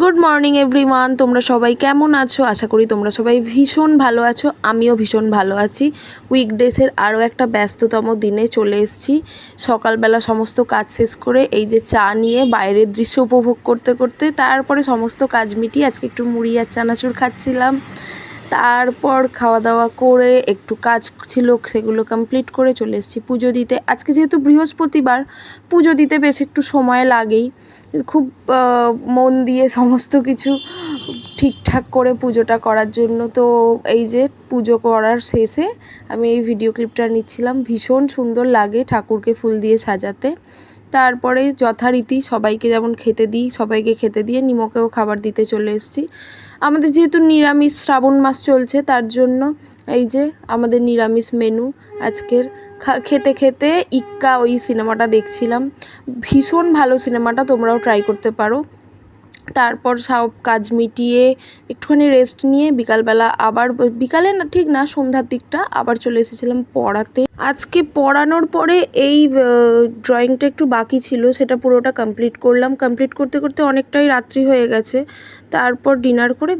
Good morning everyone, তোমরা সবাই কেমন আছো? আশা করি তোমরা সবাই ভীষণ ভালো আছো। আমিও ভীষণ ভালো আছি। উইকডেসের আরও একটা ব্যস্ততম দিনে চলে এসেছি। সকালবেলা সমস্ত কাজ শেষ করে এই যে চা নিয়ে বাইরের দৃশ্য উপভোগ করতে করতে তারপরে সমস্ত কাজ মিটিয়ে আজকে একটু মুড়ি আর চানাচুর খাচ্ছিলাম। তারপর খাওয়া দাওয়া করে একটু কাজ ছিল সেগুলো কমপ্লিট করে চলে এসেছি পুজো দিতে। আজকে যেহেতু বৃহস্পতিবার, পুজো দিতে বেশ একটু সময় লাগেই। খুব মন দিয়ে সমস্ত কিছু ঠিকঠাক করে পুজোটা করার জন্য। তো এই যে পুজো করার শেষে আমি এই ভিডিও ক্লিপটা নিচ্ছিলাম। ভীষণ সুন্দর লাগে ঠাকুরকে ফুল দিয়ে সাজাতে। তারপরে যথারীতি সবাইকে যেমন খেতে দিই, সবাইকে খেতে দিয়ে নিমকেও খাবার দিতে চলে এসেছি। আমাদের যেহেতু নিরামিষ শ্রাবণ মাস চলছে, তার জন্য এই যে আমাদের নিরামিষ মেনু আজকের। খেতে খেতে ইক্কা ওই সিনেমাটা দেখছিলাম। ভীষণ ভালো সিনেমাটা, তোমরাও ট্রাই করতে পারো। তারপর সব কাজ মিটিয়ে একটুখানি রেস্ট নিয়ে বিকালবেলা আবার, বিকালে না ঠিক না সন্ধ্যার দিকটা আবার চলে এসেছিলাম পড়াতে। আজকে পড়ানোর পরে এই ড্রয়িংটা একটু বাকি ছিল, সেটা পুরোটা কমপ্লিট করলাম। কমপ্লিট করতে করতে অনেকটাই রাত্রি হয়ে গেছে। তারপর ডিনার করে